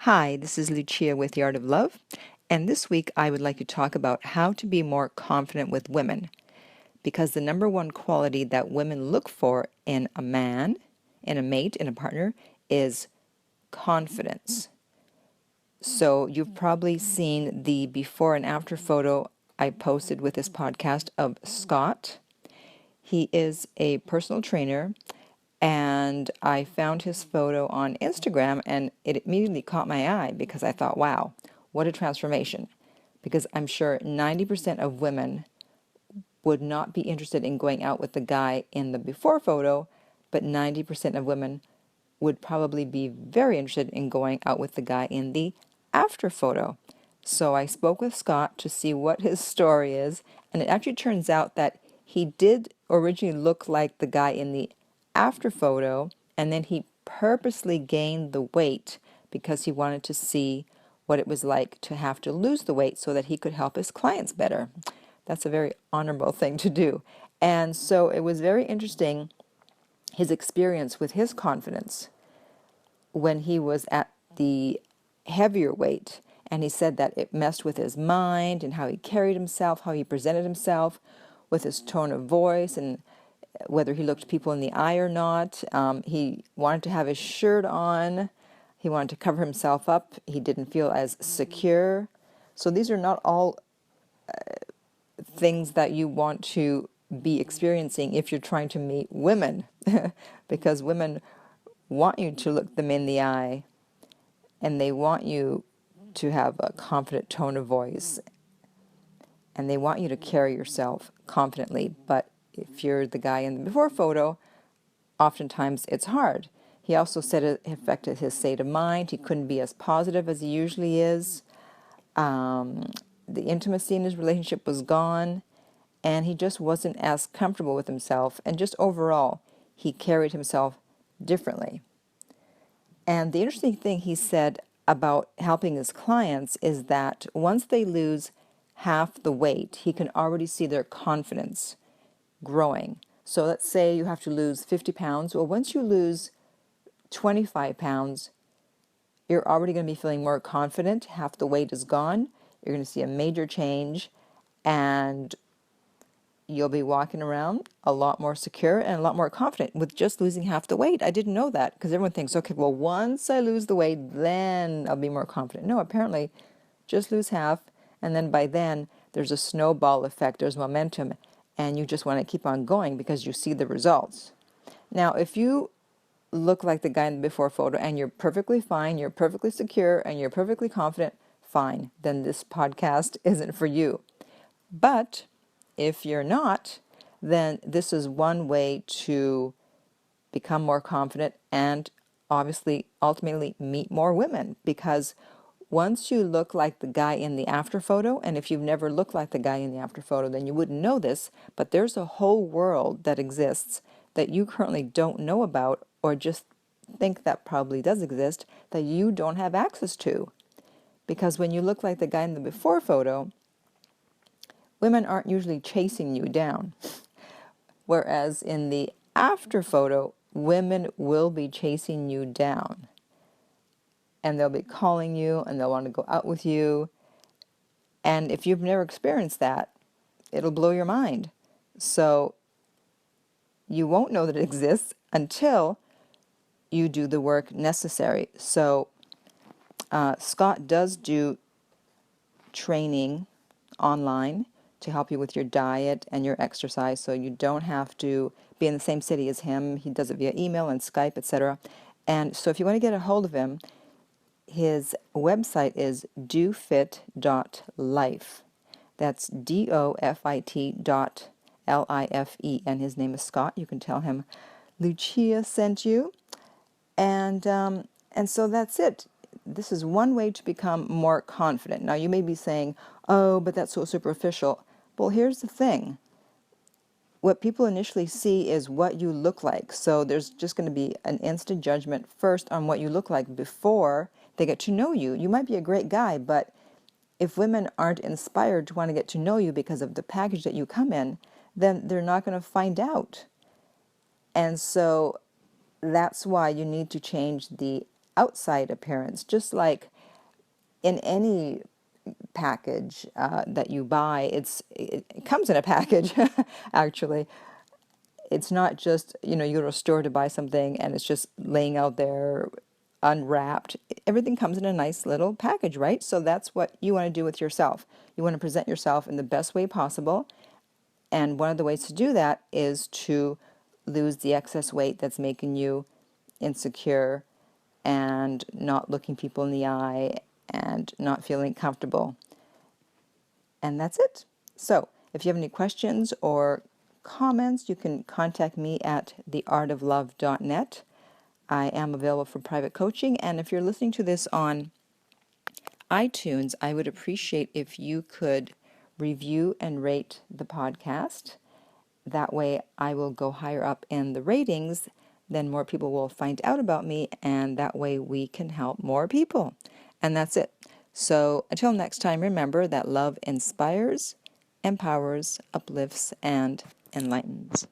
Hi, this is Lucia with The Art of Love, and this week I would like to talk about how to be more confident with women, because the number one quality that women look for in a man, in a mate, in a partner, is confidence. So you've probably seen the before and after photo I posted with this podcast of Scott. He is a personal trainer, and I found his photo on Instagram, and it immediately caught my eye because I thought, wow, what a transformation. Because I'm sure 90% of women would not be interested in going out with the guy in the before photo, but 90% of women would probably be very interested in going out with the guy in the after photo. So I spoke with Scott to see what his story is, and it actually turns out that he did originally look like the guy in the after photo, and then he purposely gained the weight because he wanted to see what it was like to have to lose the weight so that he could help his clients better. That's a very honorable thing to do. And so it was very interesting, his experience with his confidence when he was at the heavier weight. And he said that it messed with his mind and how he carried himself, how he presented himself, with his tone of voice, and whether he looked people in the eye or not. He wanted to have his shirt on. He wanted to cover himself up. He didn't feel as secure. So these are not all things that you want to be experiencing if you're trying to meet women, because women want you to look them in the eye, and they want you to have a confident tone of voice, and they want you to carry yourself confidently. But if you're the guy in the before photo, oftentimes it's hard. He also said it affected his state of mind. He couldn't be as positive as he usually is. The intimacy in his relationship was gone, and he just wasn't as comfortable with himself, and just overall, he carried himself differently. And the interesting thing he said about helping his clients is that once they lose half the weight, he can already see their confidence growing. So let's say you have to lose 50 pounds. Well, once you lose 25 pounds, you're already going to be feeling more confident. Half the weight is gone. You're going to see a major change, and you'll be walking around a lot more secure and a lot more confident with just losing half the weight. I didn't know that, because everyone thinks, okay, well, once I lose the weight, then I'll be more confident. No, apparently, just lose half, and then by then, there's a snowball effect, there's momentum, and you just want to keep on going because you see the results. Now, if you look like the guy in the before photo and you're perfectly fine, you're perfectly secure, and you're perfectly confident, fine, then this podcast isn't for you. But if you're not, then this is one way to become more confident and obviously ultimately meet more women, because once you look like the guy in the after photo, and if you've never looked like the guy in the after photo, then you wouldn't know this, but there's a whole world that exists that you currently don't know about, or just think that probably does exist, that you don't have access to. Because when you look like the guy in the before photo, women aren't usually chasing you down. Whereas in the after photo, women will be chasing you down. And they'll be calling you, and they'll want to go out with you. And if you've never experienced that, it'll blow your mind. So you won't know that it exists until you do the work necessary. So Scott does do training online to help you with your diet and your exercise, so you don't have to be in the same city as him. He does it via email and Skype, etc. And so if you want to get a hold of him, his website is dofit.life. That's DOFIT.LIFE, and his name is Scott. You can tell him Lucia sent you. And so that's it. This is one way to become more confident. Now, you may be saying, oh, but that's so superficial. Well, here's the thing. What people initially see is what you look like. So there's just going to be an instant judgment first on what you look like before they get to know you. You might be a great guy, but if women aren't inspired to want to get to know you because of the package that you come in, then they're not going to find out. And so that's why you need to change the outside appearance, just like in any package that you buy. It comes in a package, actually. It's not just, you go to a store to buy something and it's just laying out there unwrapped. Everything comes in a nice little package, right? So that's what you want to do with yourself. You want to present yourself in the best way possible. And one of the ways to do that is to lose the excess weight that's making you insecure and not looking people in the eye and not feeling comfortable. And that's it. So if you have any questions or comments, you can contact me at theartoflove.net. I am available for private coaching. And if you're listening to this on iTunes, I would appreciate if you could review and rate the podcast. That way I will go higher up in the ratings, then more people will find out about me, and that way we can help more people. And that's it. So until next time, remember that love inspires, empowers, uplifts, and enlightens.